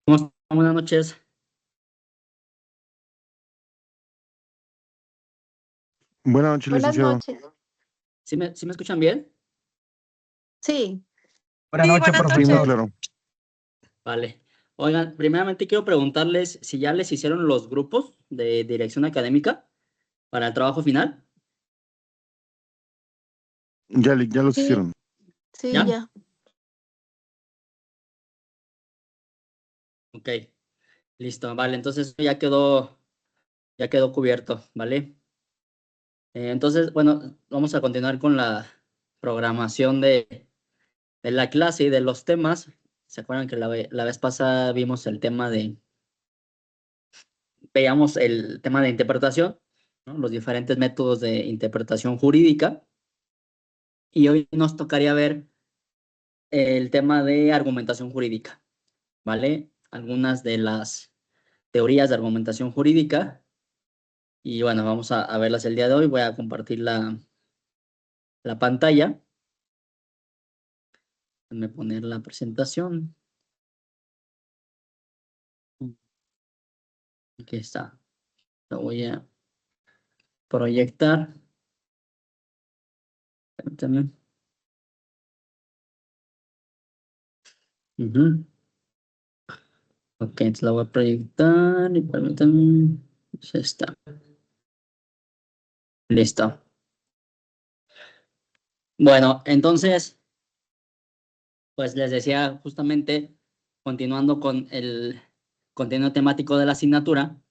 ¿Cómo están? Buenas noches. Buenas noches, Buenas licenciado. noches. ¿Sí me escuchan bien? Sí, Buenas noches, buenas Sí, muy profesor. claro. Vale. Oigan, primeramente quiero preguntarles si ya les hicieron los grupos de dirección académica para el trabajo final. Ya los sí, hicieron. sí, ¿Ya? ya. Ok, listo. Vale, entonces ya quedó cubierto, ¿vale? Entonces, bueno, vamos a continuar con la programación de la clase y de los temas. ¿Se acuerdan que la vez pasada veíamos el tema de interpretación, ¿no? Los diferentes métodos de interpretación jurídica? Y hoy nos tocaría ver el tema de argumentación jurídica, ¿vale? Algunas de las teorías de argumentación jurídica. Y bueno, vamos a verlas el día de hoy. Voy a compartir la pantalla. Déjenme poner la presentación. Aquí está. Lo voy a proyectar. Permítanme. Ujú. Ok, entonces la voy a proyectar y permítanme. Ya está. Listo. Bueno, entonces, pues les decía justamente, continuando con el contenido temático de la asignatura,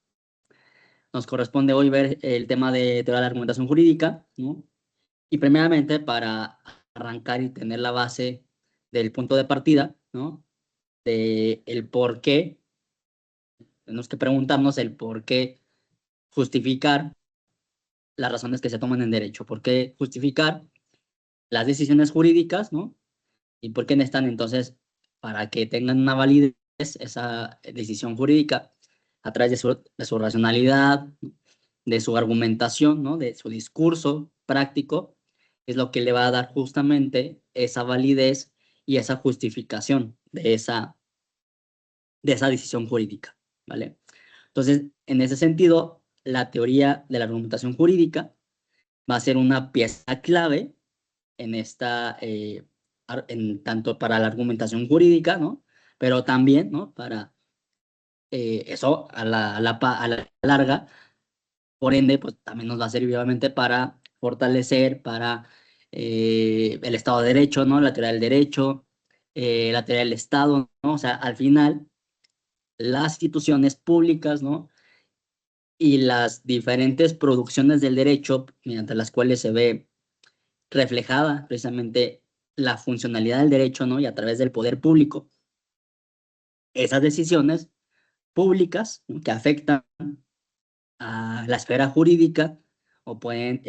nos corresponde hoy ver el tema de teoría de la argumentación jurídica, ¿no? Y primeramente, para arrancar y tener la base del punto de partida, ¿no? De el por qué, tenemos que preguntarnos el por qué justificar las razones que se toman en derecho, por qué justificar las decisiones jurídicas, ¿no? Y por qué necesitan entonces, para que tengan una validez esa decisión jurídica, a través de su racionalidad, de su argumentación, ¿no? De su discurso práctico, es lo que le va a dar justamente esa validez y esa justificación de esa decisión jurídica, ¿vale? Entonces, en ese sentido, la teoría de la argumentación jurídica va a ser una pieza clave en tanto para la argumentación jurídica, ¿no? Pero también, ¿no? Para eso, a la larga, por ende, pues también nos va a servir obviamente para fortalecer, para el Estado de Derecho, ¿no? La teoría del derecho, la teoría del Estado, ¿no? O sea, al final, las instituciones públicas, ¿no? Y las diferentes producciones del derecho, mediante las cuales se ve reflejada precisamente la funcionalidad del derecho, ¿no? Y a través del poder público, esas decisiones públicas, ¿no? Que afectan a la esfera jurídica o pueden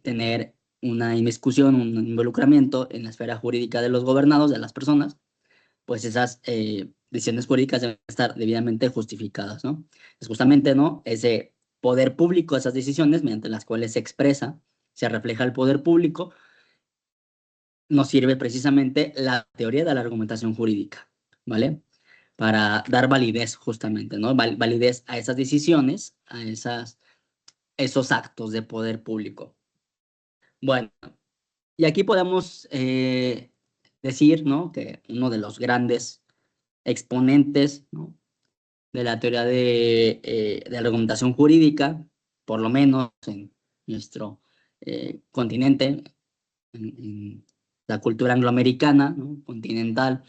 tener una inmiscusión, un involucramiento en la esfera jurídica de los gobernados, de las personas, pues esas decisiones jurídicas deben estar debidamente justificadas, ¿no? Es justamente, ¿no? Ese poder público, esas decisiones mediante las cuales se expresa, se refleja el poder público, nos sirve precisamente la teoría de la argumentación jurídica, ¿vale? Para dar validez justamente, ¿no? Validez a esas decisiones, a esos actos de poder público. Bueno, y aquí podemos decir, ¿no? Que uno de los grandes exponentes, ¿no? De la teoría de la argumentación jurídica, por lo menos en nuestro continente, en la cultura angloamericana, ¿no? Continental,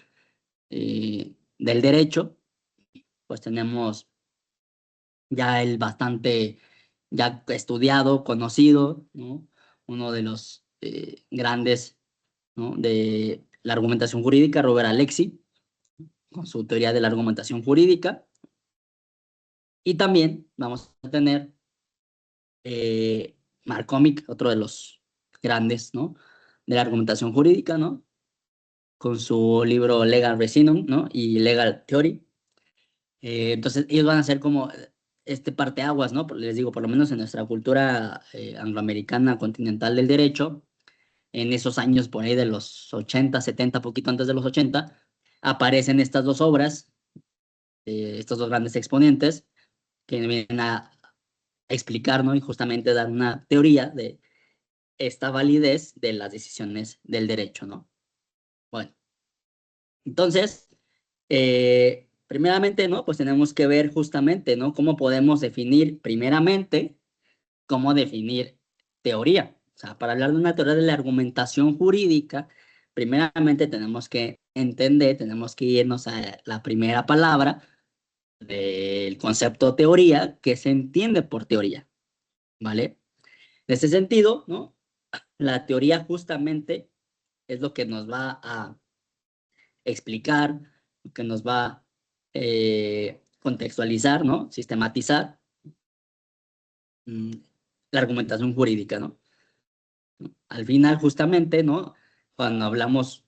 del derecho, pues tenemos ya el bastante, ya estudiado, conocido, ¿no? Uno de los grandes, ¿no? De la argumentación jurídica, Robert Alexi, con su teoría de la argumentación jurídica. Y también vamos a tener Markovic, otro de los grandes, ¿no? De la argumentación jurídica, ¿no? Con su libro Legal Reasoning, ¿no? Y Legal Theory. Entonces, ellos van a ser como este parteaguas, ¿no? Les digo, por lo menos en nuestra cultura angloamericana continental del derecho, en esos años por ahí de los 80, 70, poquito antes de los 80, aparecen estas dos obras estos dos grandes exponentes que vienen a explicar, ¿no? Y justamente dar una teoría de esta validez de las decisiones del derecho, ¿no? Bueno, entonces, primeramente, ¿no? Pues tenemos que ver justamente, ¿no? Cómo podemos definir, primeramente, cómo definir teoría. O sea, para hablar de una teoría de la argumentación jurídica, primeramente tenemos que entender, tenemos que irnos a la primera palabra del concepto teoría, que se entiende por teoría, ¿vale? En ese sentido, ¿no? La teoría justamente es lo que nos va a explicar, lo que nos va a contextualizar, ¿no? Sistematizar la argumentación jurídica, ¿no? Al final, justamente, ¿no? Cuando hablamos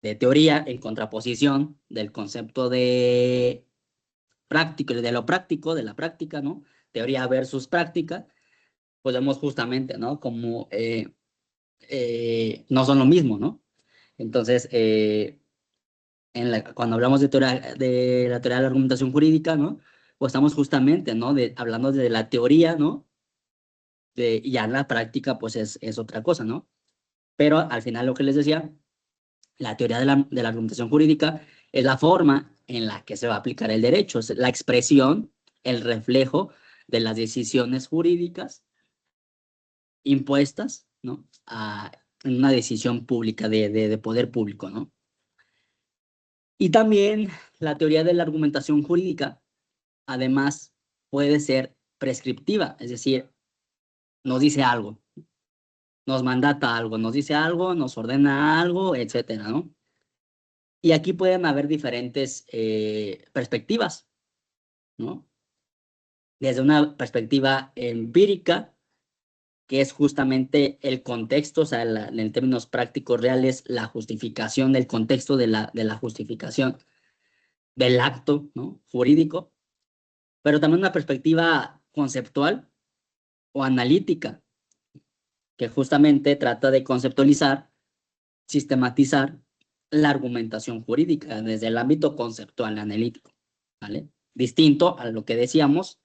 de teoría en contraposición del concepto de práctico, de lo práctico, de la práctica, ¿no? Teoría versus práctica, pues vemos justamente, ¿no? Como no son lo mismo, ¿no? Entonces, cuando hablamos de la teoría de la argumentación jurídica, ¿no? Pues estamos justamente, ¿no? Hablando de la teoría, ¿no? Y ya la práctica, pues es otra cosa, ¿no? Pero al final lo que les decía, la teoría de la argumentación jurídica es la forma en la que se va a aplicar el derecho, es la expresión, el reflejo de las decisiones jurídicas impuestas, ¿no? En una decisión pública de poder público, ¿no? Y también la teoría de la argumentación jurídica, además, puede ser prescriptiva, es decir, nos dice algo, nos mandata algo, nos dice algo, nos ordena algo, etcétera, ¿no? Y aquí pueden haber diferentes perspectivas, ¿no? Desde una perspectiva empírica, que es justamente el contexto, o sea, en términos prácticos reales, la justificación del contexto de la justificación del acto, ¿no? Jurídico, pero también una perspectiva conceptual o analítica, que justamente trata de conceptualizar, sistematizar la argumentación jurídica desde el ámbito conceptual analítico, ¿vale? Distinto a lo que decíamos,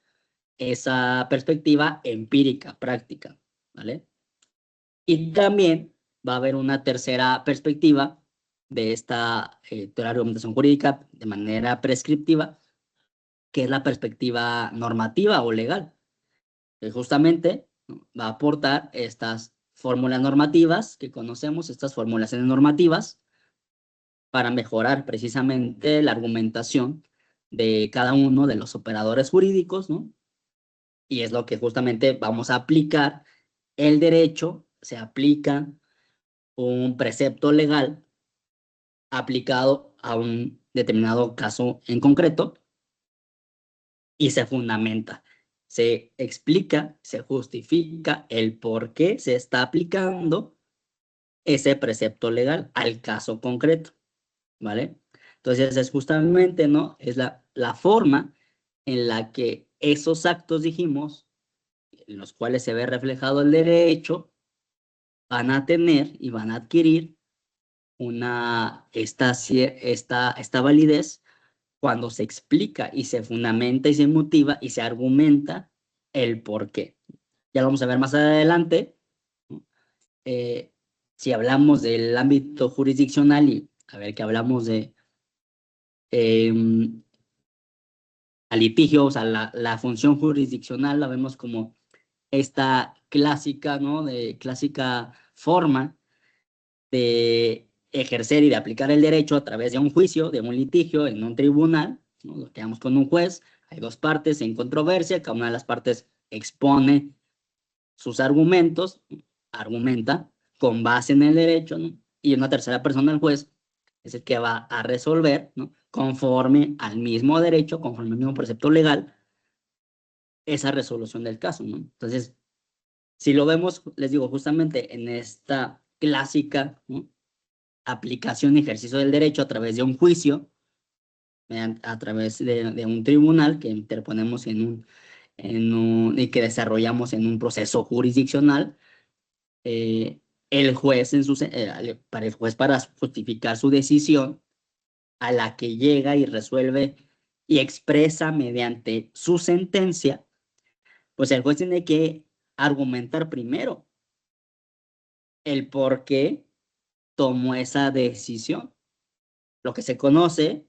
esa perspectiva empírica, práctica, ¿vale? Y también va a haber una tercera perspectiva de esta teoría de argumentación jurídica de manera prescriptiva, que es la perspectiva normativa o legal, que justamente, ¿no?, va a aportar estas fórmulas normativas que conocemos, estas formulaciones normativas, para mejorar precisamente la argumentación de cada uno de los operadores jurídicos, ¿no? Y es lo que justamente vamos a aplicar. El derecho se aplica un precepto legal aplicado a un determinado caso en concreto y se fundamenta, se explica, se justifica el por qué se está aplicando ese precepto legal al caso concreto, ¿vale? Entonces es justamente, ¿no? Es la forma en la que esos actos, dijimos, en los cuales se ve reflejado el derecho, van a tener y van a adquirir esta validez cuando se explica y se fundamenta y se motiva y se argumenta el por qué. Ya lo vamos a ver más adelante, ¿no? Si hablamos del ámbito jurisdiccional y a ver que hablamos de a litigio, o sea, la función jurisdiccional la vemos como esta clásica, ¿no? De clásica forma de ejercer y de aplicar el derecho a través de un juicio, de un litigio en un tribunal, ¿no? Lo quedamos con un juez, hay dos partes en controversia, cada una de las partes expone sus argumentos, argumenta con base en el derecho, ¿no? Y una tercera persona, el juez, es el que va a resolver, ¿no?, conforme al mismo derecho, conforme al mismo precepto legal, esa resolución del caso, ¿no? Entonces, si lo vemos, les digo, justamente en esta clásica, ¿no?, aplicación y ejercicio del derecho a través de un juicio, a través de un tribunal que interponemos y que desarrollamos en un proceso jurisdiccional, el juez para el juez, para justificar su decisión a la que llega y resuelve y expresa mediante su sentencia, pues el juez tiene que argumentar primero el por qué tomó esa decisión, lo que se conoce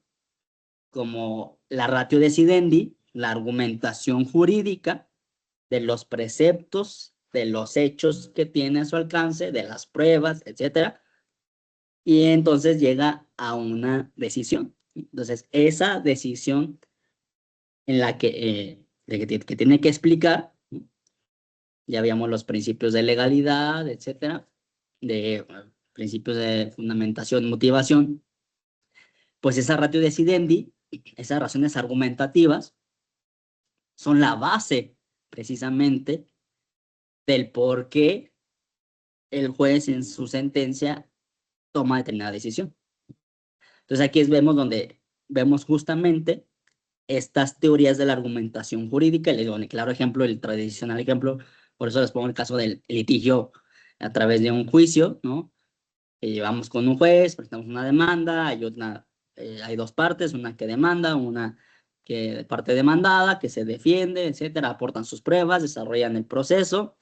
como la ratio decidendi, la argumentación jurídica de los preceptos, de los hechos que tiene a su alcance, de las pruebas, etcétera, y entonces llega a una decisión. Entonces, esa decisión en la que tiene que explicar, ya habíamos los principios de legalidad, etcétera, de principios de fundamentación, motivación, pues esa ratio decidendi, esas razones argumentativas, son la base precisamente del por qué el juez en su sentencia toma determinada decisión. Entonces aquí vemos donde vemos justamente estas teorías de la argumentación jurídica. Les doy un claro ejemplo, el tradicional ejemplo, por eso les pongo el caso del litigio a través de un juicio, ¿no? Vamos con un juez, presentamos una demanda, hay dos partes, una que demanda, una que parte demandada, que se defiende, etcétera, aportan sus pruebas, desarrollan el proceso,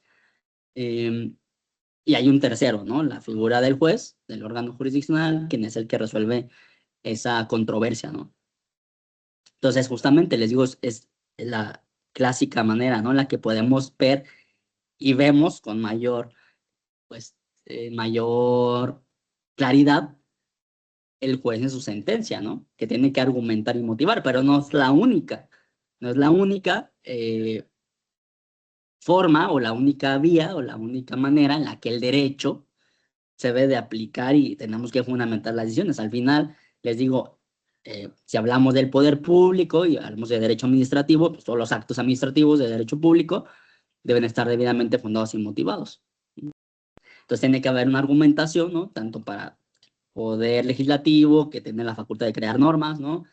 y hay un tercero, ¿no? La figura del juez, del órgano jurisdiccional, quien es el que resuelve esa controversia, ¿no? Entonces, justamente les digo, es la clásica manera, ¿no? La que podemos ver y vemos con mayor claridad el juez en su sentencia, ¿no? Que tiene que argumentar y motivar, pero no es la única, no es la única forma o la única vía o la única manera en la que el derecho se debe de aplicar y tenemos que fundamentar las decisiones. Al final, les digo, si hablamos del poder público y hablamos de derecho administrativo, pues todos los actos administrativos de derecho público deben estar debidamente fundados y motivados. Entonces tiene que haber una argumentación, ¿no? Tanto para poder legislativo, que tiene la facultad de crear normas, ¿no?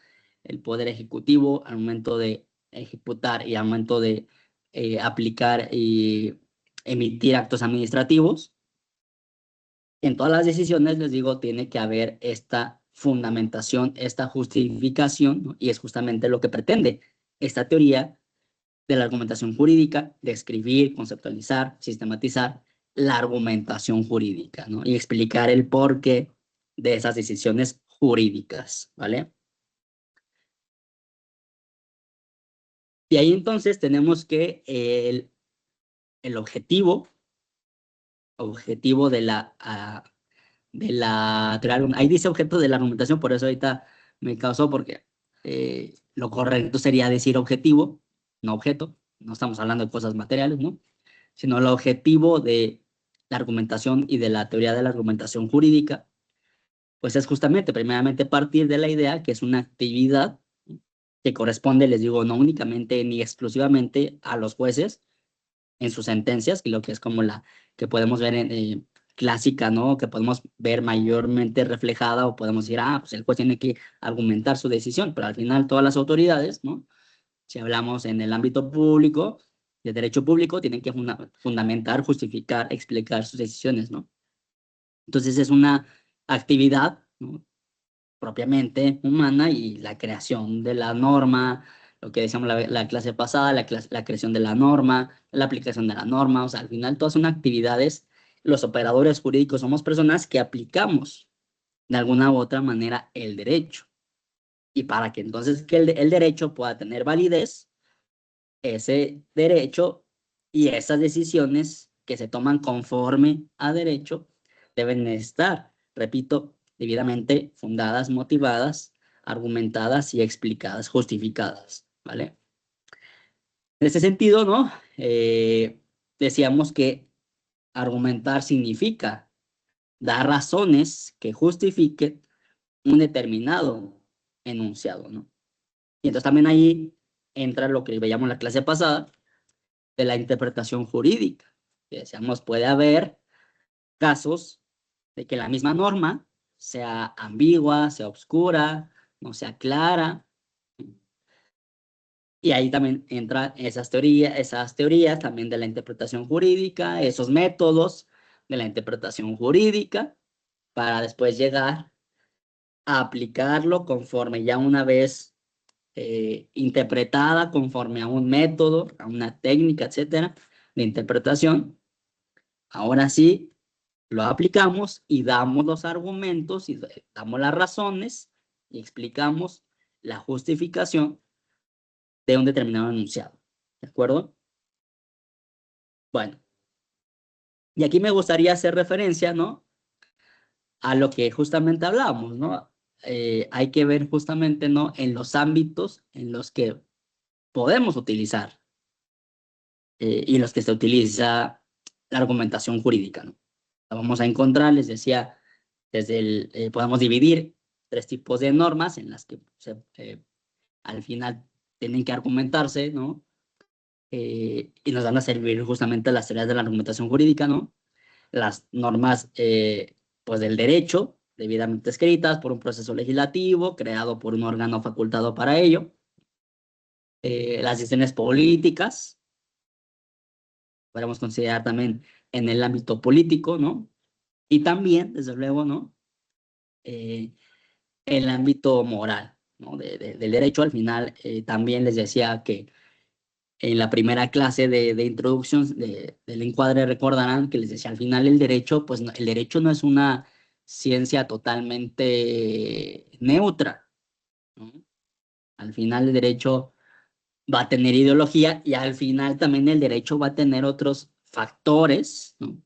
El poder ejecutivo al momento de ejecutar y al momento de aplicar y emitir actos administrativos. En todas las decisiones, les digo, tiene que haber esta fundamentación, esta justificación, ¿no? Y es justamente lo que pretende esta teoría de la argumentación jurídica, describir, conceptualizar, sistematizar la argumentación jurídica, ¿no? Y explicar el porqué de esas decisiones jurídicas, ¿vale? Y ahí entonces tenemos que el objetivo ahí dice objeto de la argumentación, por eso ahorita me causó, porque lo correcto sería decir objetivo, no objeto, no estamos hablando de cosas materiales, ¿no? Sino el objetivo de la argumentación y de la teoría de la argumentación jurídica, pues es justamente, primeramente, partir de la idea que es una actividad que corresponde, les digo, no únicamente ni exclusivamente a los jueces en sus sentencias, y lo que es como la que podemos ver en clásica, ¿no? Que podemos ver mayormente reflejada o podemos decir, pues el juez tiene que argumentar su decisión, pero al final todas las autoridades, ¿no? Si hablamos en el ámbito público, de derecho público, tienen que fundamentar, justificar, explicar sus decisiones, ¿no? Entonces es una actividad, ¿no? Propiamente humana y la creación de la norma, lo que decíamos la clase pasada, la creación de la norma, la aplicación de la norma, o sea, al final todas son actividades, los operadores jurídicos somos personas que aplicamos de alguna u otra manera el derecho. Y para que entonces que el derecho pueda tener validez, ese derecho y esas decisiones que se toman conforme a derecho deben estar, repito, debidamente fundadas, motivadas, argumentadas y explicadas, justificadas, ¿vale? En ese sentido, ¿no? Decíamos que argumentar significa dar razones que justifiquen un determinado enunciado, ¿no? Y entonces también ahí entra lo que veíamos en la clase pasada de la interpretación jurídica. Que decíamos, puede haber casos de que la misma norma sea ambigua, sea oscura, no sea clara. Y ahí también entran esas teorías también de la interpretación jurídica, esos métodos de la interpretación jurídica, para después llegar a aplicarlo conforme ya una vez interpretada conforme a un método, a una técnica, etcétera, de interpretación. Ahora sí, lo aplicamos y damos los argumentos y damos las razones y explicamos la justificación de un determinado enunciado. ¿De acuerdo? Bueno, y aquí me gustaría hacer referencia, ¿no?, a lo que justamente hablamos, ¿no? Hay que ver justamente, ¿no?, en los ámbitos en los que podemos utilizar y en los que se utiliza la argumentación jurídica, ¿no? La vamos a encontrar, les decía, podemos dividir 3 tipos de normas en las que al final tienen que argumentarse, ¿no? Y nos van a servir justamente las teorías de la argumentación jurídica, ¿no? Las normas pues del derecho, debidamente escritas por un proceso legislativo, creado por un órgano facultado para ello. Las decisiones políticas, podemos considerar también en el ámbito político, ¿no? Y también, desde luego, ¿no?, el ámbito moral, ¿no?, del derecho. Al final, también les decía que en la primera clase de introducción del encuadre recordarán que les decía al final el derecho, pues el derecho no es una ciencia totalmente neutra, ¿no? Al final el derecho va a tener ideología y al final también el derecho va a tener otros factores, ¿no?,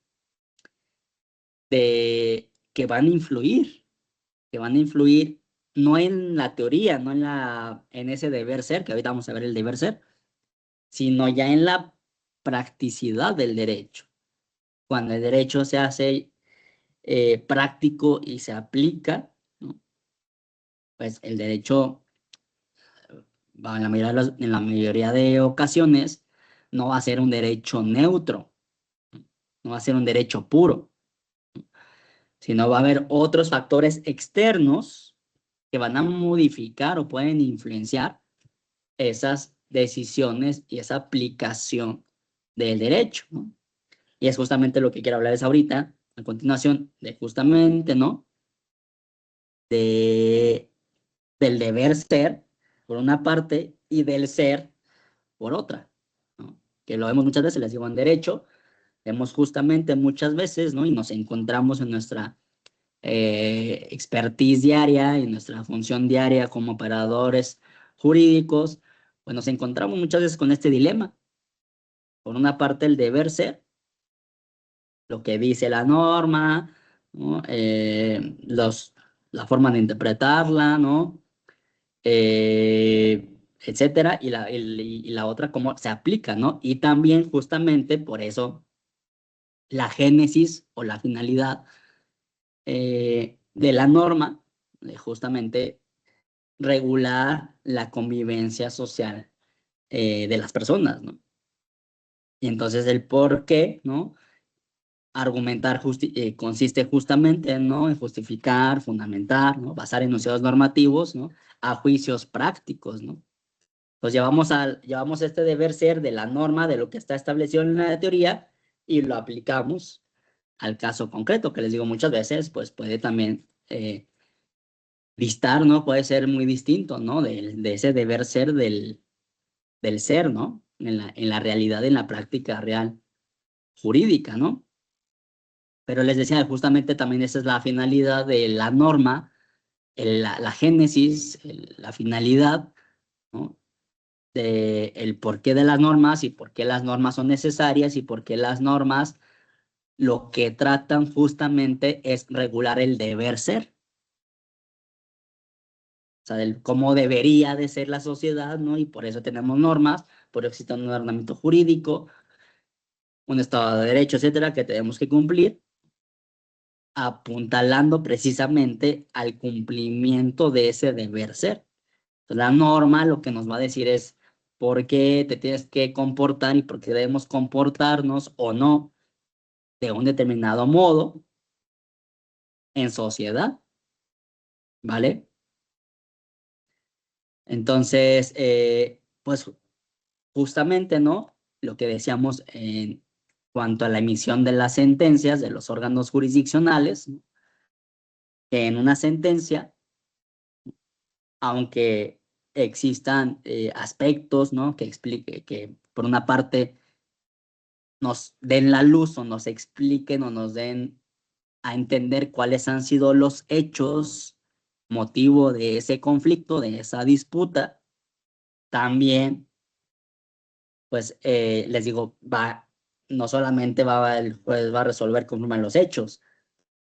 que van a influir no en la teoría, no en ese deber ser, que ahorita vamos a ver el deber ser, sino ya en la practicidad del derecho. Cuando el derecho se hace práctico y se aplica, ¿no?, pues el derecho, en la mayoría de ocasiones, no va a ser un derecho neutro, no va a ser un derecho puro, sino va a haber otros factores externos que van a modificar o pueden influenciar esas decisiones y esa aplicación del derecho, ¿no? Y es justamente lo que quiero hablarles ahorita, a continuación, de justamente, ¿no?, del deber ser, por una parte, y del ser, por otra, ¿no? Que lo vemos muchas veces, les digo, en derecho, vemos justamente muchas veces, ¿no?, y nos encontramos en nuestra expertise diaria, en nuestra función diaria como operadores jurídicos, pues nos encontramos muchas veces con este dilema. Por una parte, el deber ser, lo que dice la norma, ¿no?, la forma de interpretarla, ¿no?, etcétera, y la otra, cómo se aplica, ¿no? Y también, justamente, por eso, la génesis o la finalidad de la norma, de justamente regular la convivencia social de las personas, ¿no? Y entonces el por qué, ¿no?, argumentar consiste justamente, ¿no?, en justificar, fundamentar, ¿no?, basar enunciados normativos, ¿no?, a juicios prácticos, ¿no? Pues llevamos este deber ser de la norma, de lo que está establecido en la teoría, y lo aplicamos al caso concreto, que les digo muchas veces, pues puede también distar, ¿no? Puede ser muy distinto, ¿no?, de ese deber ser del ser, ¿no?, en la realidad, en la práctica real jurídica, ¿no? Pero les decía, justamente también esa es la finalidad de la norma, la génesis, la finalidad, ¿no?, de el porqué de las normas y por qué las normas son necesarias y por qué las normas lo que tratan justamente es regular el deber ser. O sea, del cómo debería de ser la sociedad, ¿no? Y por eso tenemos normas, por eso existe un ordenamiento jurídico, un Estado de Derecho, etcétera, que tenemos que cumplir, apuntalando precisamente al cumplimiento de ese deber ser. Entonces, la norma lo que nos va a decir es por qué te tienes que comportar y por qué debemos comportarnos o no de un determinado modo en sociedad, ¿vale? Entonces, pues justamente, ¿no?, lo que decíamos en cuanto a la emisión de las sentencias de los órganos jurisdiccionales, ¿no?, que en una sentencia, aunque existan aspectos, ¿no? Que explique, que por una parte nos den la luz o nos expliquen o nos den a entender cuáles han sido los hechos, motivo de ese conflicto, de esa disputa. También, pues, les digo, no solamente el juez va a resolver conforme a los hechos,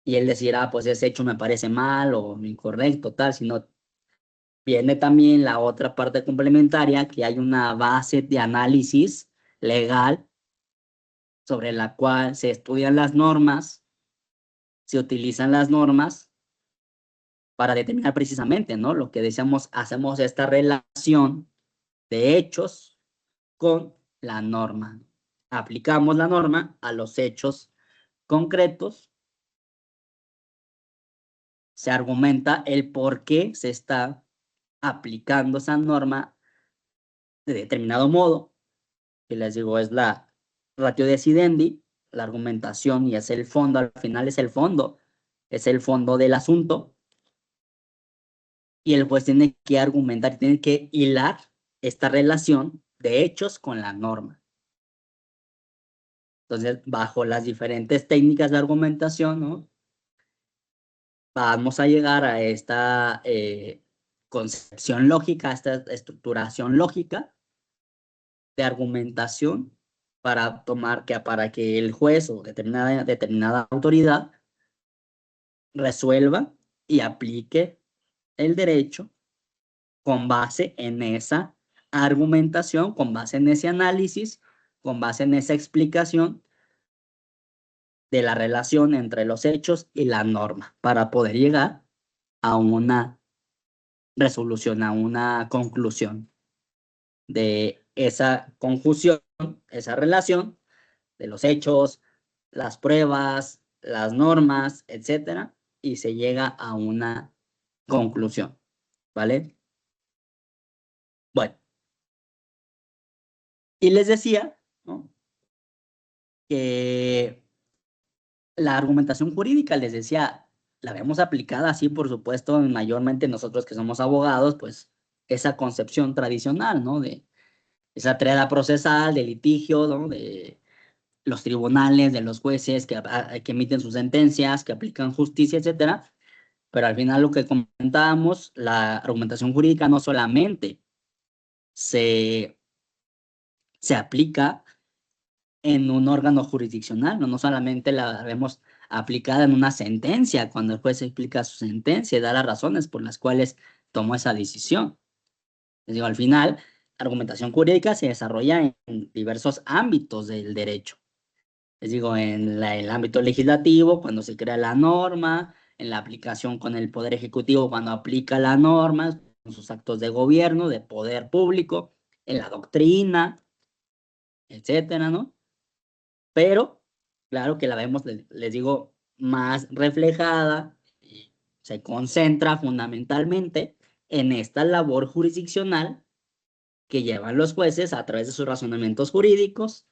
y él decirá, pues ese hecho me parece mal o incorrecto, tal, sino viene también la otra parte complementaria, que hay una base de análisis legal sobre la cual se estudian las normas, se utilizan las normas para determinar precisamente, ¿no? Lo que decíamos, hacemos esta relación de hechos con la norma. Aplicamos la norma a los hechos concretos, se argumenta el por qué se está aplicando esa norma de determinado modo, que les digo es la ratio decidendi, la argumentación, y es el fondo, al final es el fondo del asunto, y el juez tiene que argumentar, tiene que hilar esta relación de hechos con la norma. Entonces, bajo las diferentes técnicas de argumentación, ¿no? Vamos a llegar a esta concepción lógica, a esta estructuración lógica de argumentación para que el juez o determinada autoridad resuelva y aplique el derecho con base en esa argumentación, con base en ese análisis, con base en esa explicación de la relación entre los hechos y la norma, para poder llegar a una resolución, a una conclusión de esa conjunción, esa relación de los hechos, las pruebas, las normas, etcétera, y se llega a una conclusión, ¿vale? Bueno, y les decía, ¿no?, que la argumentación jurídica, les decía, la vemos aplicada así, por supuesto, mayormente nosotros que somos abogados, pues esa concepción tradicional, ¿no? De esa tríada procesal, de litigio, ¿no? De los tribunales, de los jueces que emiten sus sentencias, que aplican justicia, etcétera. Pero al final lo que comentábamos, la argumentación jurídica no solamente se aplica en un órgano jurisdiccional, no solamente la vemos aplicada en una sentencia, cuando el juez explica su sentencia y da las razones por las cuales tomó esa decisión. Les digo, al final, la argumentación jurídica se desarrolla en diversos ámbitos del derecho. Les digo, en el ámbito legislativo, cuando se crea la norma, en la aplicación con el Poder Ejecutivo, cuando aplica la norma, con sus actos de gobierno, de poder público, en la doctrina, etcétera, ¿no? Pero, claro que la vemos, les digo, más reflejada y se concentra fundamentalmente en esta labor jurisdiccional que llevan los jueces a través de sus razonamientos jurídicos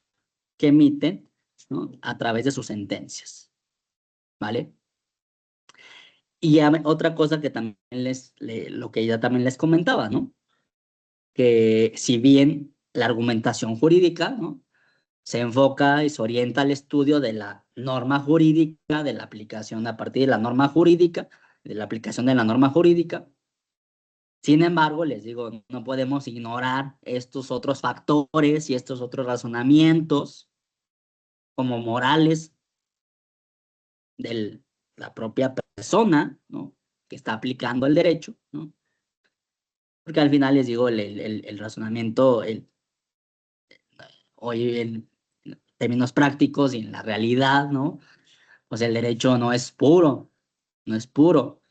que emiten, ¿no?, a través de sus sentencias, ¿vale? Y otra cosa que también lo que ya también les comentaba, ¿no? Que si bien la argumentación jurídica, ¿no?, se enfoca y se orienta al estudio de la norma jurídica, de la aplicación a partir de la norma jurídica, de la aplicación de la norma jurídica. Sin embargo, les digo, no podemos ignorar estos otros factores y estos otros razonamientos como morales de la propia persona, ¿no?, que está aplicando el derecho, ¿no? Porque al final les digo, el razonamiento, hoy en términos prácticos y en la realidad, ¿no?, pues el derecho no es puro, no es puro.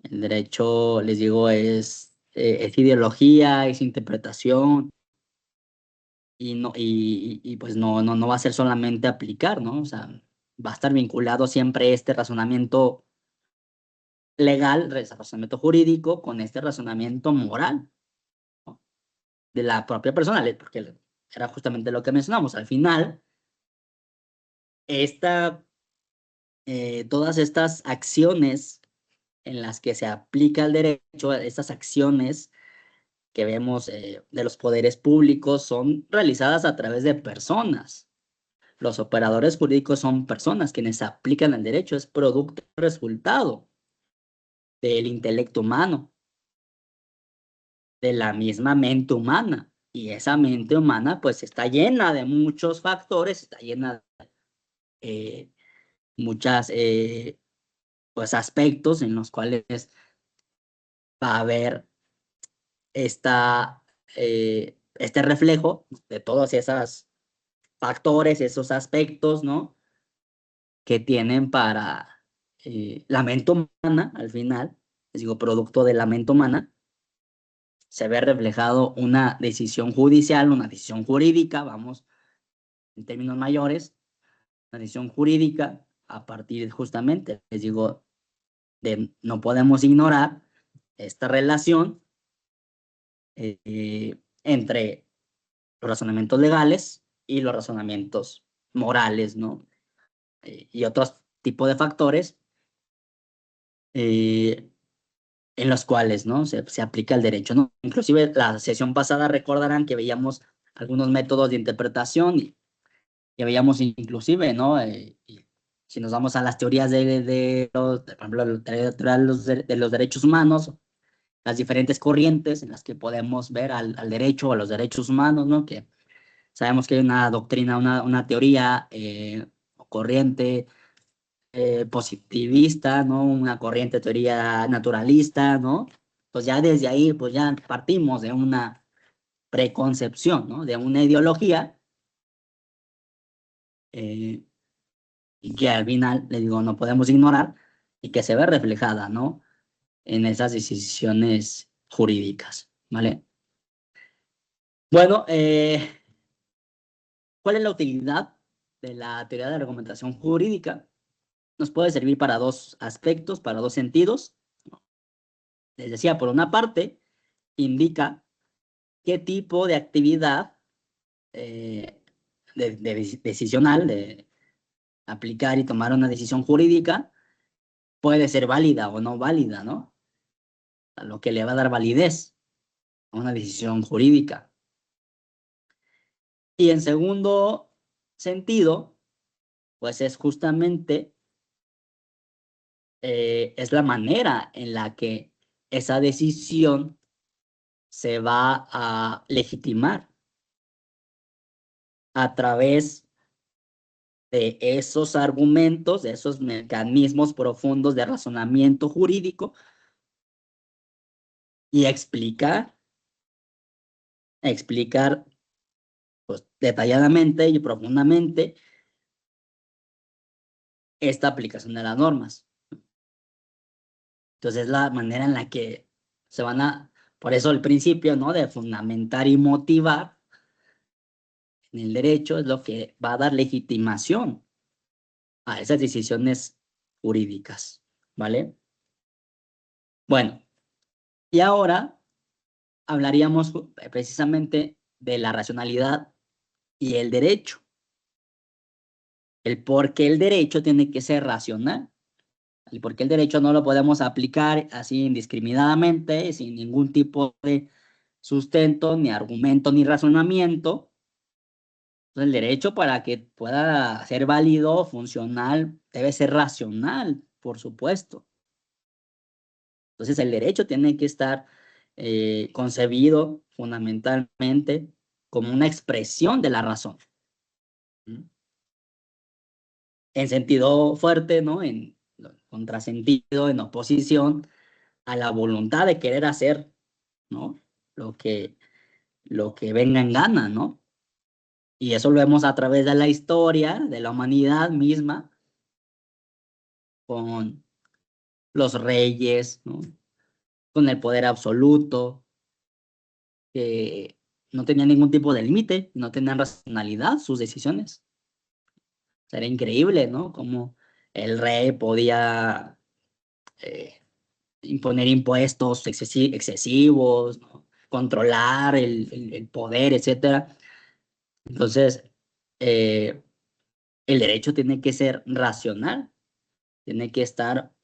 El derecho, les digo, es ideología, es interpretación, y, no, pues no va a ser solamente aplicar, ¿no? O sea, va a estar vinculado siempre este razonamiento legal, razonamiento jurídico, con este razonamiento moral, ¿no?, de la propia persona, porque era justamente lo que mencionamos. Al final, todas estas acciones en las que se aplica el derecho, estas acciones que vemos de los poderes públicos son realizadas a través de personas. Los operadores jurídicos son personas quienes aplican el derecho, es producto resultado del intelecto humano, de la misma mente humana. Y esa mente humana pues está llena de muchos factores, está llena de muchas pues aspectos en los cuales va a haber este reflejo de todos esos factores, esos aspectos, ¿no? Que tienen para la mente humana, al final, les digo, producto de la mente humana, se ve reflejado una decisión judicial, una decisión jurídica, vamos, en términos mayores, una decisión jurídica a partir justamente, les digo, no podemos ignorar esta relación entre los razonamientos legales y los razonamientos morales, ¿no? Y otros tipos de factores en los cuales, ¿no? Se aplica el derecho, ¿no? Inclusive la sesión pasada recordarán que veíamos algunos métodos de interpretación y veíamos inclusive, ¿no? Y si nos vamos a las teorías por ejemplo, la teoría de los derechos humanos, las diferentes corrientes en las que podemos ver al derecho o a los derechos humanos, ¿no? Que sabemos que hay una doctrina, una teoría o corriente positivista, ¿no? Una corriente teoría naturalista, ¿no? Pues ya desde ahí, pues ya partimos de una preconcepción, ¿no? De una ideología y que al final, le digo, no podemos ignorar y que se ve reflejada, ¿no? En esas decisiones jurídicas, ¿vale? Bueno, ¿cuál es la utilidad de la teoría de la argumentación jurídica? Nos puede servir para dos aspectos, para dos sentidos. Les decía, por una parte, indica qué tipo de actividad decisional, de aplicar y tomar una decisión jurídica, puede ser válida o no válida, ¿no? A lo que le va a dar validez a una decisión jurídica. Y en segundo sentido, pues es justamente, es la manera en la que esa decisión se va a legitimar a través de esos argumentos, de esos mecanismos profundos de razonamiento jurídico y explicar pues, detalladamente y profundamente esta aplicación de las normas. Entonces es la manera en la que se van por eso el principio, ¿no? De fundamentar y motivar en el derecho es lo que va a dar legitimación a esas decisiones jurídicas, ¿vale? Bueno, y ahora hablaríamos precisamente de la racionalidad y el derecho. El por qué el derecho tiene que ser racional. El por qué el derecho no lo podemos aplicar así indiscriminadamente, sin ningún tipo de sustento, ni argumento, ni razonamiento. Entonces, el derecho para que pueda ser válido, funcional, debe ser racional, por supuesto. Entonces, el derecho tiene que estar concebido fundamentalmente como una expresión de la razón. ¿Mm? En sentido fuerte, ¿no? En contrasentido, en oposición a la voluntad de querer hacer, ¿no? Lo que, lo que venga en gana, ¿no? Y eso lo vemos a través de la historia, de la humanidad misma, con los reyes, ¿no? Con el poder absoluto, que no tenían ningún tipo de límite, no tenían racionalidad sus decisiones. O sea, era increíble, ¿no? Como el rey podía imponer impuestos excesivos, ¿no? Controlar el poder, etcétera. Entonces, el derecho tiene que ser racional, tiene que estar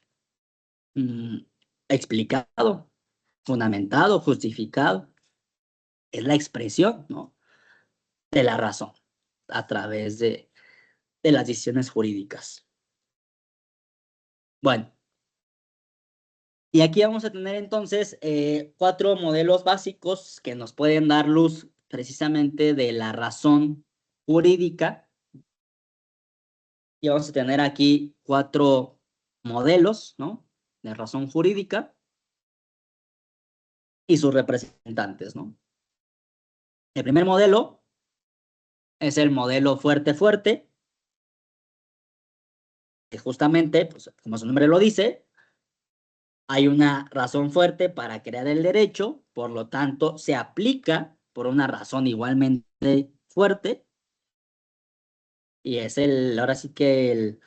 explicado, fundamentado, justificado. es la expresión, ¿no?, de la razón a través de las decisiones jurídicas. Bueno, y aquí vamos a tener entonces 4 modelos básicos que nos pueden dar luz precisamente de la razón jurídica. Y vamos a tener aquí 4 modelos, ¿no?, de razón jurídica y sus representantes, ¿no? El primer modelo es el modelo fuerte-fuerte, que justamente, pues, como su nombre lo dice, hay una razón fuerte para crear el derecho, por lo tanto, se aplica por una razón igualmente fuerte, y es ahora sí que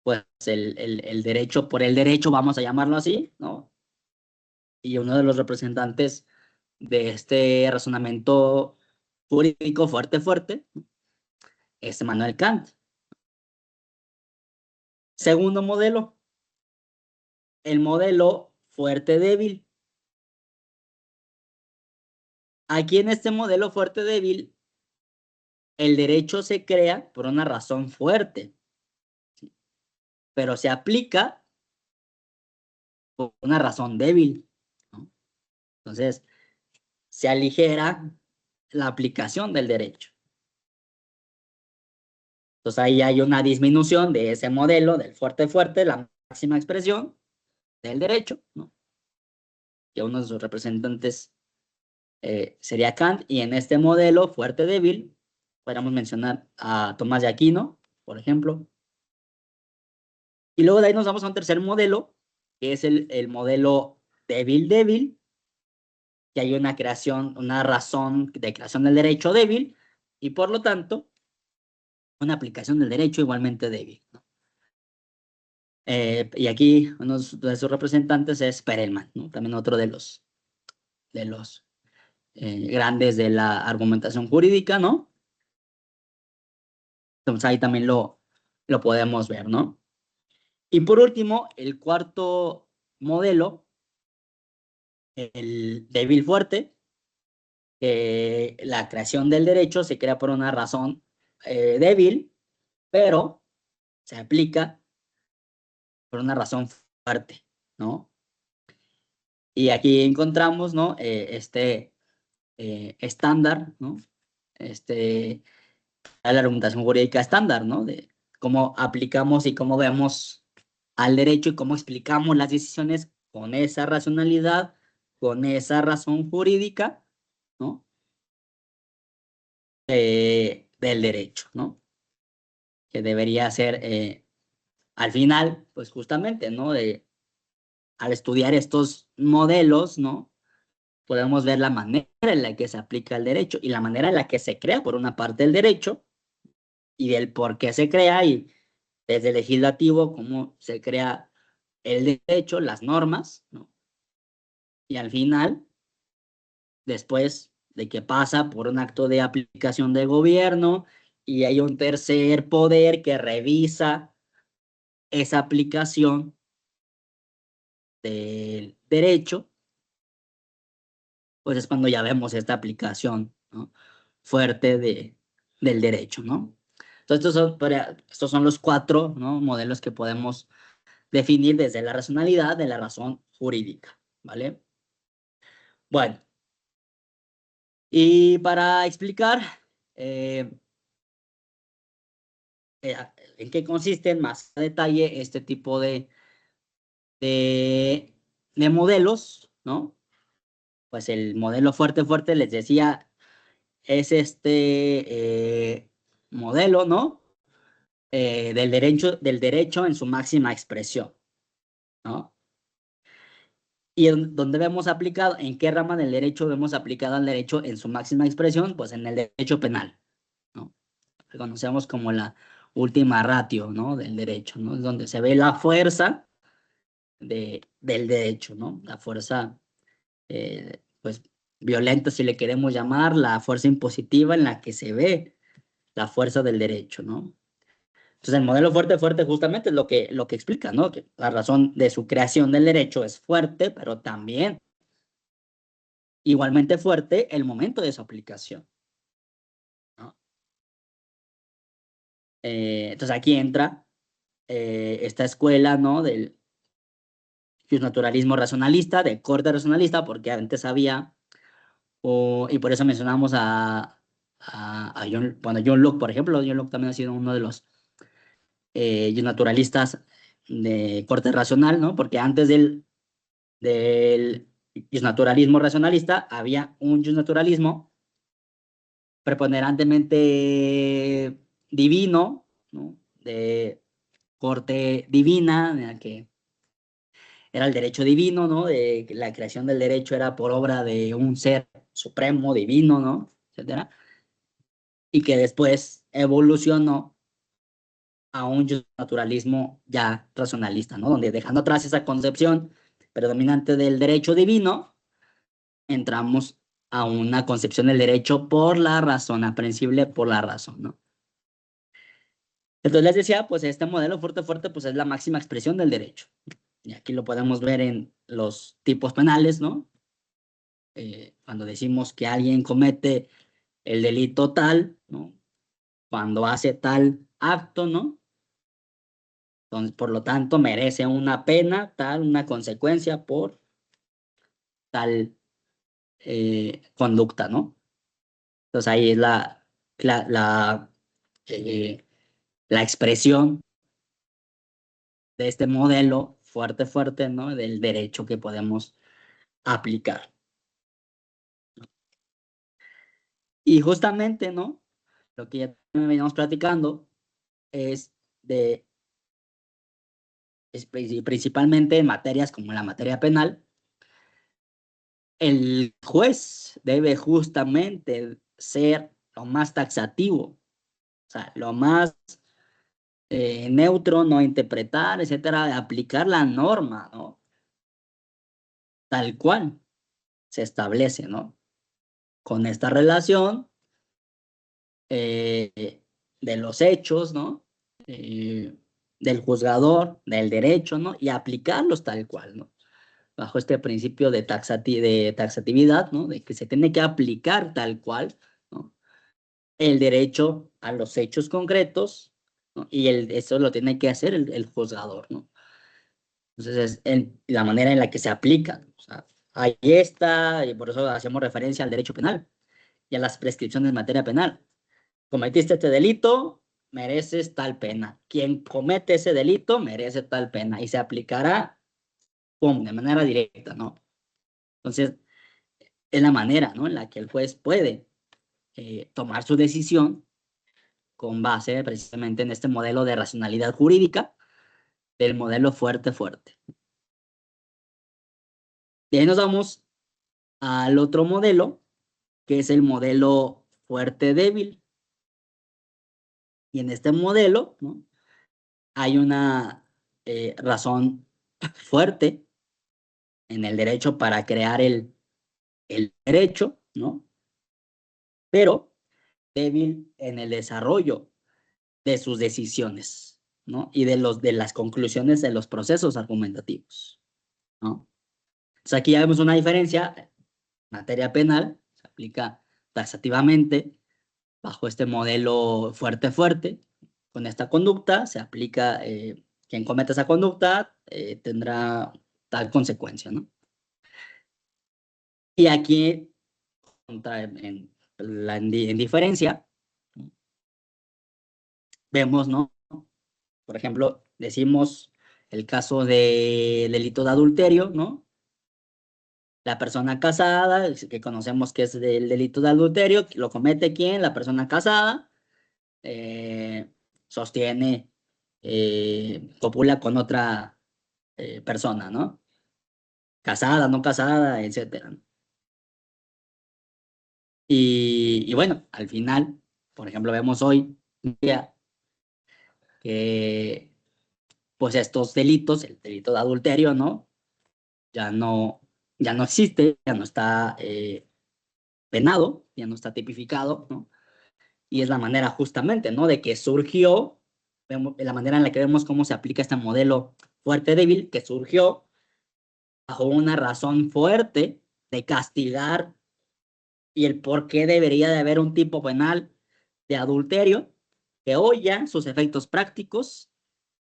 pues el derecho por el derecho, vamos a llamarlo así, ¿no? Y uno de los representantes de este razonamiento jurídico fuerte es Immanuel Kant. Segundo modelo, el modelo fuerte-débil. Aquí en este modelo fuerte-débil, el derecho se crea por una razón fuerte, pero se aplica por una razón débil, ¿no? Entonces, se aligera la aplicación del derecho. Entonces, ahí hay una disminución de ese modelo del fuerte-fuerte, la máxima expresión del derecho, ¿no?, que uno de sus representantes sería Kant, y en este modelo fuerte-débil podríamos mencionar a Tomás de Aquino, por ejemplo. Y luego de ahí nos vamos a un tercer modelo, que es el modelo débil-débil, que hay una creación, una razón de creación del derecho débil, y por lo tanto, una aplicación del derecho igualmente débil, ¿no? Y aquí uno de sus representantes es Perelman, ¿no?, también otro de los grandes de la argumentación jurídica, ¿no? Entonces ahí también lo podemos ver, ¿no? Y por último, el cuarto modelo, el débil fuerte, la creación del derecho se crea por una razón débil, pero se aplica por una razón fuerte, ¿no? Y aquí encontramos, ¿no?, este estándar, ¿no?, la argumentación jurídica estándar, ¿no?, de cómo aplicamos y cómo vemos al derecho y cómo explicamos las decisiones con esa racionalidad, con esa razón jurídica, ¿no?, del derecho, ¿no?, que debería ser, al final, pues justamente, ¿no?, al estudiar estos modelos, ¿no?, podemos ver la manera en la que se aplica el derecho y la manera en la que se crea, por una parte, el derecho y del por qué se crea, y desde el legislativo, cómo se crea el derecho, las normas, ¿no? Y al final, después de que pasa por un acto de aplicación de gobierno y hay un tercer poder que revisa esa aplicación del derecho, pues es cuando ya vemos esta aplicación, ¿no?, fuerte del derecho, ¿no? Entonces, estos son los 4, ¿no?, modelos que podemos definir desde la racionalidad de la razón jurídica, ¿vale? Bueno, y para explicar eh, en qué consisten más a detalle este tipo de, de modelos, ¿no? Pues el modelo fuerte, les decía, es modelo, ¿no?, del derecho en su máxima expresión, ¿no? Y donde vemos aplicado, ¿en qué rama del derecho vemos aplicado al derecho en su máxima expresión? Pues en el derecho penal, ¿no? Que conocemos como la última ratio, ¿no?, del derecho, ¿no? Es donde se ve la fuerza del derecho, ¿no? La fuerza, pues, violenta, si le queremos llamar, la fuerza impositiva en la que se ve la fuerza del derecho, ¿no? Entonces, el modelo fuerte justamente es lo que explica, ¿no?, que la razón de su creación del derecho es fuerte, pero también igualmente fuerte el momento de su aplicación, ¿no? Entonces aquí entra esta escuela, ¿no? Del naturalismo racionalista, de corte racionalista, porque antes había, y por eso mencionamos a John Locke, por ejemplo. John Locke también ha sido uno de los naturalistas de corte racional, ¿no? Porque antes del naturalismo racionalista había un naturalismo preponderantemente divino, ¿no? De corte divina, en la que era el derecho divino, ¿no? De que la creación del derecho era por obra de un ser supremo, divino, ¿no? Etcétera. Y que después evolucionó a un naturalismo ya racionalista, ¿no? Donde dejando atrás esa concepción predominante del derecho divino, entramos a una concepción del derecho por la razón, aprehensible por la razón, ¿no? Entonces les decía, pues este modelo fuerte, pues es la máxima expresión del derecho. Y aquí lo podemos ver en los tipos penales, ¿no? Cuando decimos que alguien comete el delito tal, ¿no? Cuando hace tal acto, ¿no? Entonces, por lo tanto, merece una pena, tal, una consecuencia por tal conducta, ¿no? Entonces ahí es la, la, eh, la expresión de este modelo fuerte, ¿no? Del derecho que podemos aplicar. Y justamente, ¿no? Lo que ya veníamos platicando es principalmente en materias como la materia penal, el juez debe justamente ser lo más taxativo, o sea, lo más neutro, no interpretar, etcétera, aplicar la norma, ¿no? Tal cual se establece, ¿no? Con esta relación de los hechos, ¿no? Del juzgador, del derecho, ¿no? Y aplicarlos tal cual, ¿no? Bajo este principio de taxatividad, ¿no? De que se tiene que aplicar tal cual, ¿no? El derecho a los hechos concretos, ¿no? Y eso lo tiene que hacer el juzgador, ¿no? Entonces, es la manera en la que se aplica. O sea, ahí está, y por eso hacemos referencia al derecho penal y a las prescripciones en materia penal. Cometiste este delito, mereces tal pena. Quien comete ese delito merece tal pena y se aplicará, ¡pum!, de manera directa, ¿no? Entonces, es la manera, ¿no?, en la que el juez puede tomar su decisión con base precisamente en este modelo de racionalidad jurídica, del modelo fuerte. Y ahí nos vamos al otro modelo, que es el modelo fuerte-débil. Y en este modelo, ¿no?, hay una razón fuerte en el derecho para crear el derecho, ¿no? Pero débil en el desarrollo de sus decisiones, ¿no? Y de las conclusiones de los procesos argumentativos, ¿no? Entonces aquí ya vemos una diferencia. En materia penal se aplica taxativamente bajo este modelo fuerte. Con esta conducta se aplica, quien cometa esa conducta tendrá tal consecuencia, ¿no? Y aquí, en diferencia, ¿no?, vemos, ¿no? Por ejemplo, decimos el caso de delito de adulterio, ¿no? La persona casada, que conocemos que es el delito de adulterio, lo comete ¿quién? La persona casada, sostiene, copula con otra persona, ¿no? Casada, no casada, etcétera. Y bueno, al final, por ejemplo, vemos hoy día que pues estos delitos, el delito de adulterio, ¿no?, ya no, ya no existe, ya no está penado, ya no está tipificado, ¿no? Y es la manera justamente, ¿no?, de que surgió, la manera en la que vemos cómo se aplica este modelo fuerte-débil, que surgió bajo una razón fuerte, de castigar y el por qué debería de haber un tipo penal de adulterio, que hoy ya sus efectos prácticos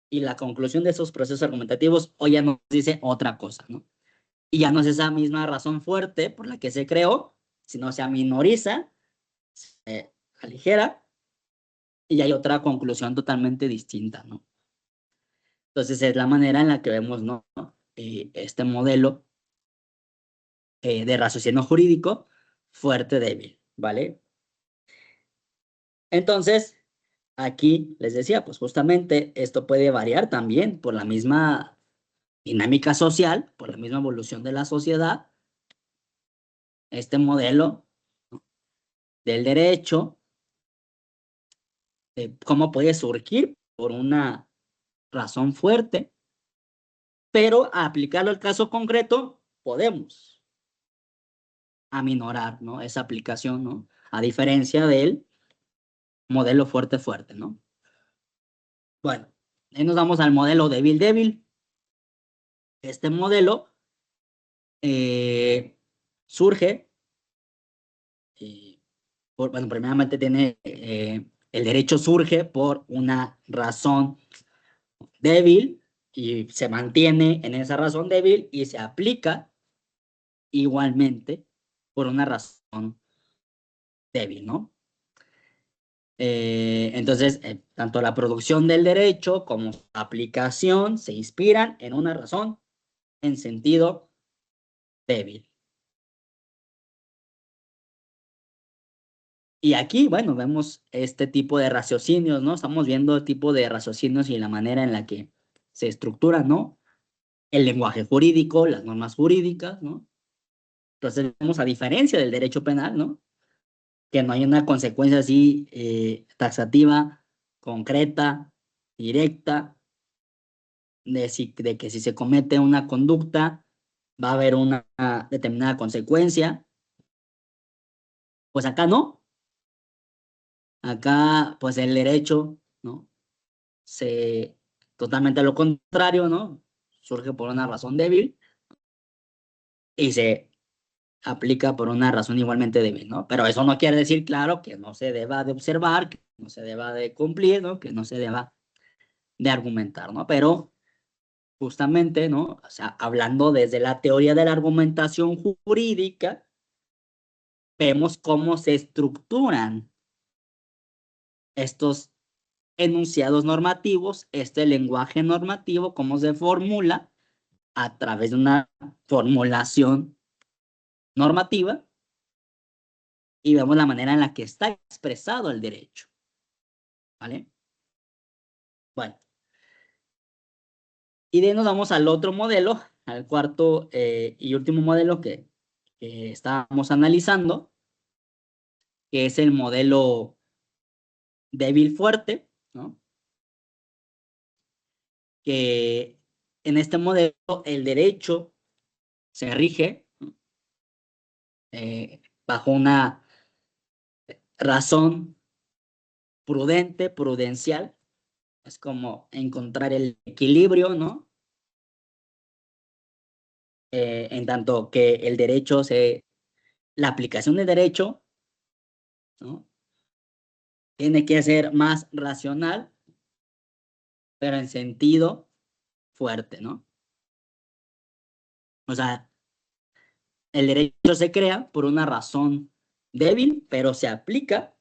y la conclusión de esos procesos argumentativos hoy ya nos dice otra cosa, ¿no? Y ya no es esa misma razón fuerte por la que se creó, sino se minoriza, se aligera, y hay otra conclusión totalmente distinta, ¿no? Entonces es la manera en la que vemos, ¿no? Este modelo de raciocinio jurídico fuerte, débil, ¿vale? Entonces, aquí les decía, pues justamente esto puede variar también por la misma dinámica social, por la misma evolución de la sociedad. Este modelo, ¿no?, del derecho, cómo puede surgir por una razón fuerte, pero a aplicarlo al caso concreto podemos aminorar, ¿no?, esa aplicación, ¿no?, a diferencia del modelo fuerte, ¿no? Bueno, ahí nos vamos al modelo débil. Este modelo surge, bueno, primeramente tiene, el derecho surge por una razón débil y se mantiene en esa razón débil y se aplica igualmente por una razón débil, ¿no? Entonces, tanto la producción del derecho como su aplicación se inspiran en una razón en sentido débil. Y aquí, bueno, vemos este tipo de raciocinios, ¿no? Estamos viendo el tipo de raciocinios y la manera en la que se estructura, ¿no?, el lenguaje jurídico, las normas jurídicas, ¿no? Entonces, vemos a diferencia del derecho penal, ¿no?, que no hay una consecuencia así taxativa, concreta, directa, de que si se comete una conducta va a haber una determinada consecuencia. Pues acá no. Acá, pues el derecho, ¿no?, totalmente lo contrario, ¿no?, surge por una razón débil y se aplica por una razón igualmente débil, ¿no? Pero eso no quiere decir, claro, que no se deba de observar, que no se deba de cumplir, ¿no?, que no se deba de argumentar, ¿no? Pero justamente, ¿no?, o sea, hablando desde la teoría de la argumentación jurídica, vemos cómo se estructuran estos enunciados normativos, este lenguaje normativo, cómo se formula a través de una formulación normativa, y vemos la manera en la que está expresado el derecho, ¿vale? Bueno, y de ahí nos vamos al otro modelo, al cuarto y último modelo que estábamos analizando, que es el modelo débil fuerte, ¿no? Que en este modelo el derecho se rige, ¿no?, bajo una razón prudente, prudencial. Es como encontrar el equilibrio, ¿no? En tanto que el derecho la aplicación del derecho, ¿no?, tiene que ser más racional, pero en sentido fuerte, ¿no? O sea, el derecho se crea por una razón débil, pero se aplica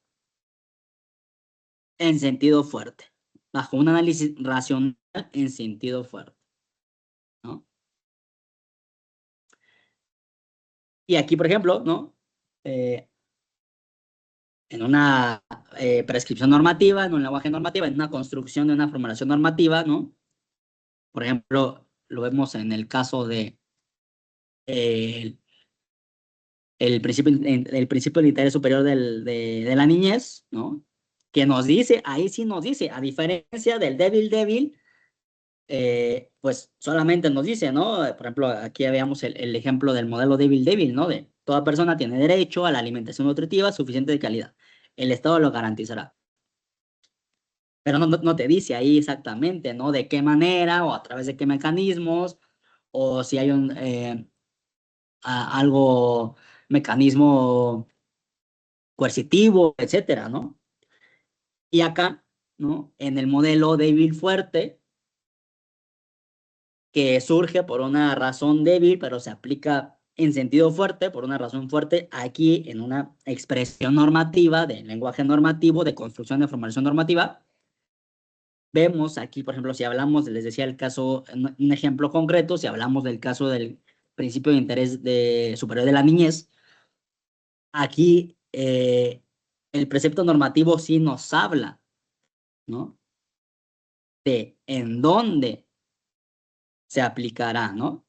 en sentido fuerte, bajo un análisis racional en sentido fuerte, ¿no? Y aquí, por ejemplo, ¿no?, en una prescripción normativa, en un lenguaje normativo, en una construcción de una formulación normativa, ¿no? Por ejemplo, lo vemos en el caso de el principio del interés superior de la niñez, ¿no?, que nos dice, ahí sí nos dice, a diferencia del débil, pues solamente nos dice, ¿no? Por ejemplo, aquí veamos el ejemplo del modelo débil, ¿no? De toda persona tiene derecho a la alimentación nutritiva suficiente de calidad. El Estado lo garantizará. Pero no te dice ahí exactamente, ¿no?, de qué manera o a través de qué mecanismos, o si hay algo, mecanismo coercitivo, etcétera, ¿no? Y acá, ¿no? En el modelo débil fuerte, que surge por una razón débil, pero se aplica en sentido fuerte, por una razón fuerte, aquí en una expresión normativa, de lenguaje normativo, de construcción de formulación normativa. Vemos aquí, por ejemplo, si hablamos, les decía el caso, un ejemplo concreto, si hablamos del caso del principio de interés superior de la niñez, aquí el precepto normativo sí nos habla, ¿no? De en dónde se aplicará, ¿no?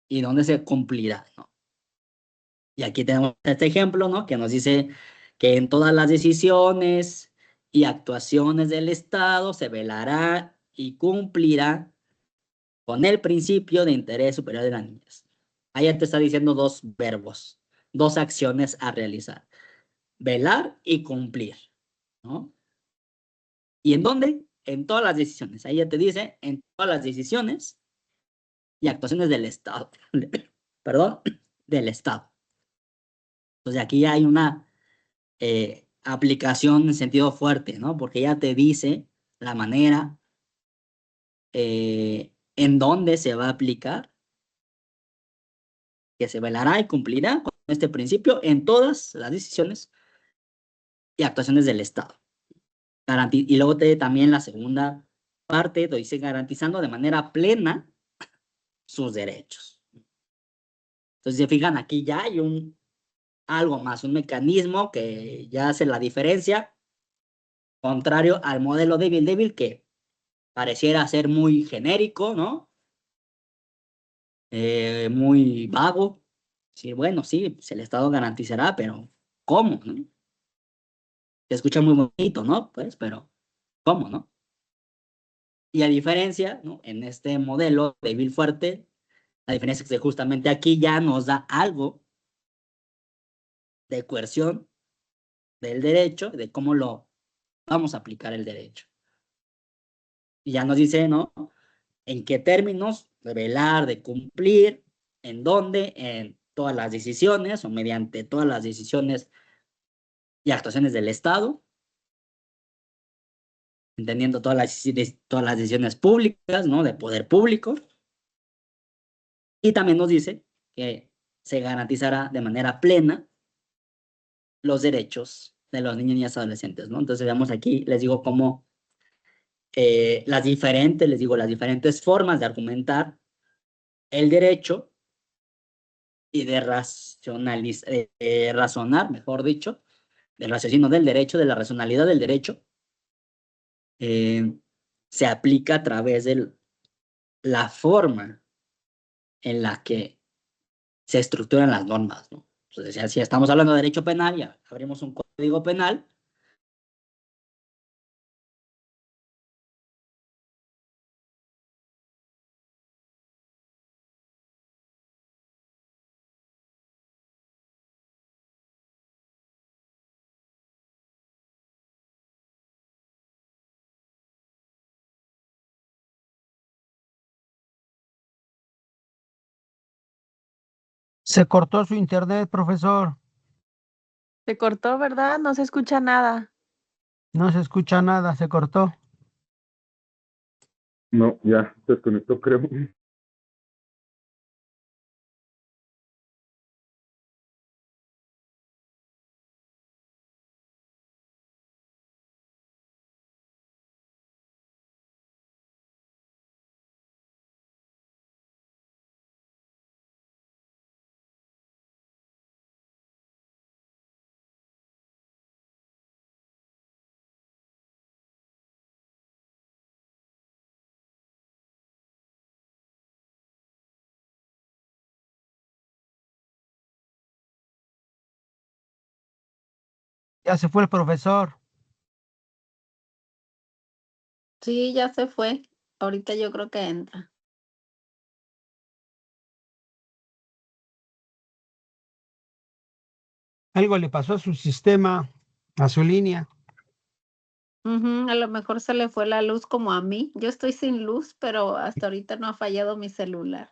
Y dónde se cumplirá, ¿no? Y aquí tenemos este ejemplo, ¿no? Que nos dice que en todas las decisiones y actuaciones del Estado se velará y cumplirá con el principio de interés superior de la niñez. Ahí ya te está diciendo dos verbos, dos acciones a realizar. Velar y cumplir, ¿no? ¿Y en dónde? En todas las decisiones. Ahí ya te dice, en todas las decisiones y actuaciones del Estado. Perdón, del Estado. Entonces aquí ya hay una aplicación en sentido fuerte, ¿no? Porque ya te dice la manera en dónde se va a aplicar, que se velará y cumplirá con este principio en todas las decisiones y actuaciones del Estado. Y luego también la segunda parte, lo dice garantizando de manera plena sus derechos. Entonces, si se fijan, aquí ya hay algo más, un mecanismo que ya hace la diferencia, contrario al modelo débil que pareciera ser muy genérico, ¿no? Muy vago. Sí, bueno, sí, el Estado garantizará, pero ¿cómo, no? Se escucha muy bonito, ¿no? Pues, pero ¿cómo, no? Y a diferencia, ¿no? En este modelo débil fuerte, la diferencia es que justamente aquí ya nos da algo de coerción del derecho, de cómo lo vamos a aplicar el derecho. Y ya nos dice, ¿no? En qué términos, de velar, de cumplir, en dónde, en todas las decisiones o mediante todas las decisiones y actuaciones del Estado, entendiendo todas las decisiones públicas, ¿no? De poder público. Y también nos dice que se garantizará de manera plena los derechos de los niños y adolescentes, ¿no? Entonces veamos aquí, les digo cómo las diferentes formas de argumentar el derecho y de razonar, mejor dicho, del raciocinio del derecho, de la racionalidad del derecho, se aplica a través de la forma en la que se estructuran las normas, ¿no? Entonces, si estamos hablando de derecho penal, ya abrimos un código penal. Se cortó su internet, profesor. Se cortó, ¿verdad? No se escucha nada. No se escucha nada, se cortó. No, ya, se desconectó, creo. Ya se fue el profesor. Sí, ya se fue. Ahorita yo creo que entra. Algo le pasó a su sistema, a su línea. A lo mejor se le fue la luz como a mí. Yo estoy sin luz, pero hasta ahorita no ha fallado mi celular.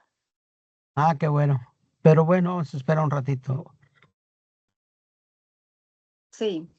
Ah, qué bueno. Pero bueno, vamos a esperar un ratito. Sí.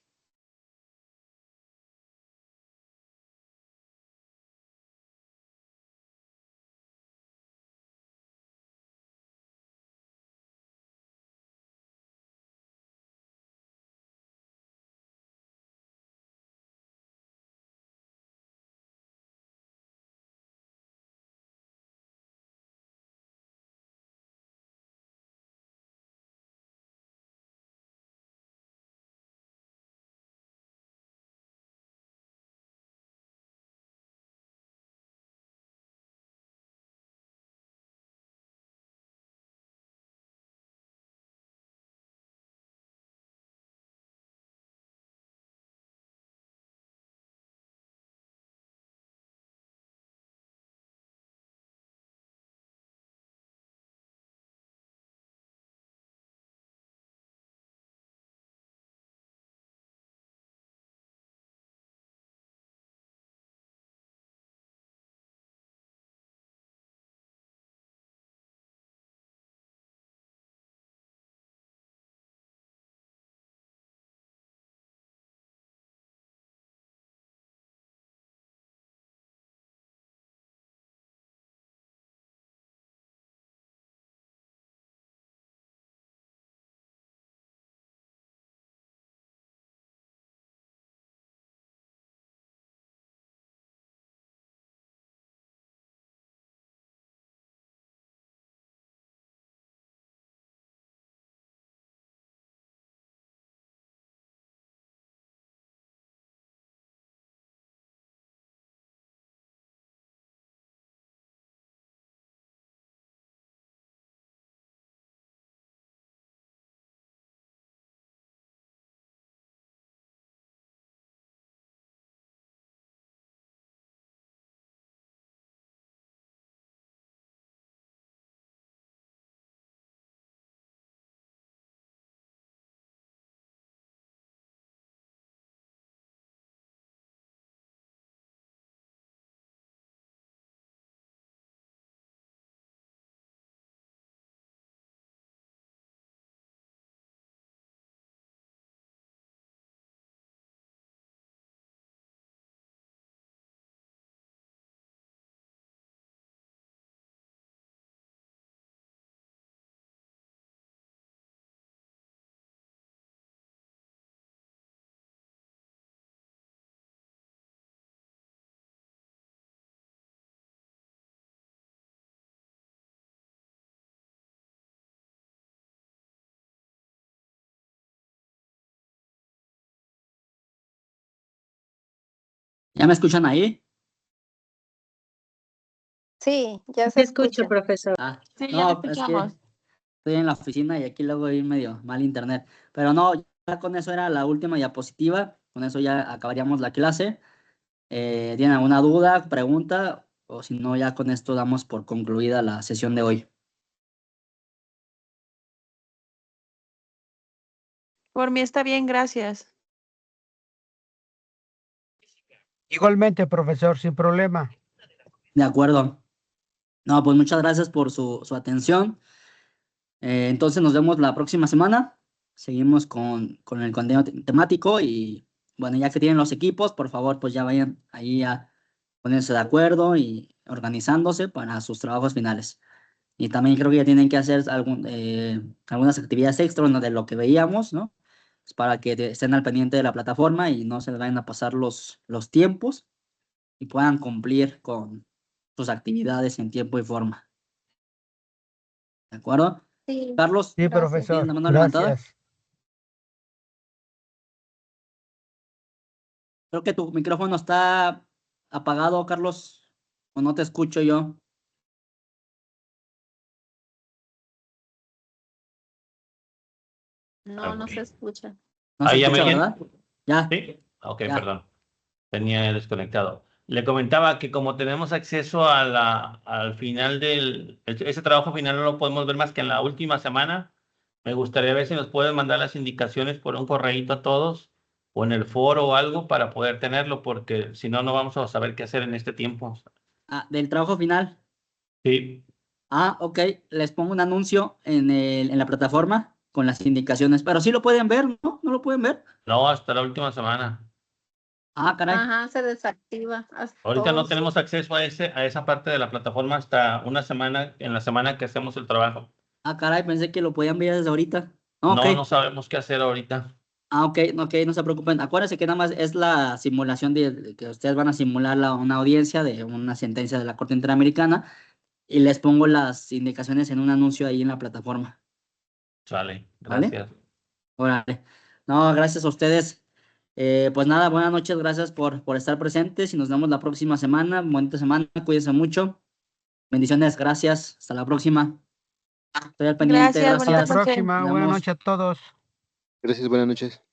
¿Ya me escuchan ahí? Sí, ya se Te escucho, escucha. profesor. Ah, Sí, ya no, te es escuchamos. que estoy en la oficina y aquí luego hay medio mal internet. Pero no, ya con eso era la última diapositiva. Con eso ya acabaríamos la clase. ¿Tienen alguna duda, pregunta? O si no, ya con esto damos por concluida la sesión de hoy. Por mí está bien, gracias. Igualmente, profesor, sin problema. De acuerdo. No, pues muchas gracias por su atención. Entonces nos vemos la próxima semana. Seguimos con el contenido temático y bueno, ya que tienen los equipos, por favor, pues ya vayan ahí a ponerse de acuerdo y organizándose para sus trabajos finales. Y también creo que ya tienen que hacer algunas actividades extras, ¿no? De lo que veíamos, ¿no? Pues para que estén al pendiente de la plataforma y no se les vayan a pasar los tiempos y puedan cumplir con sus actividades en tiempo y forma. ¿De acuerdo? Sí, Carlos, Sí, gracias. ¿tienes profesor, la mano levantada? gracias. Creo que tu micrófono está apagado, Carlos, o no te escucho yo. No, no se escucha. No se ¿Ahí ya me escucha, oyen? ¿verdad? Ya, Sí. Ok, ya. perdón. Tenía desconectado. Le comentaba que como tenemos acceso al final ese trabajo final no lo podemos ver más que en la última semana, me gustaría ver si nos pueden mandar las indicaciones por un correíto a todos o en el foro o algo para poder tenerlo, porque si no, no vamos a saber qué hacer en este tiempo. Ah, del trabajo final. Sí. Ok, les pongo un anuncio en la plataforma con las indicaciones, pero sí lo pueden ver, ¿no? ¿No lo pueden ver? No, hasta la última semana. Caray. Ajá, se desactiva. Ahorita no Todos. tenemos acceso a esa parte de la plataforma hasta una semana, en la semana que hacemos el trabajo. Caray, pensé que lo podían ver desde ahorita. Ok. No sabemos qué hacer ahorita. Ok, no se preocupen. Acuérdense que nada más es la simulación de que ustedes van a simular una audiencia de una sentencia de la Corte Interamericana y les pongo las indicaciones en un anuncio ahí en la plataforma. Sale, ¿Vale? gracias. Órale. No, gracias a ustedes. Pues nada, buenas noches, gracias por estar presentes y nos vemos la próxima semana. Bonita semana, cuídense mucho. Bendiciones, gracias. Hasta la próxima. Estoy al pendiente, Gracias, Hasta la bonita gracias. noche. próxima. Nos Buenas vemos. noches a todos. Gracias, buenas noches.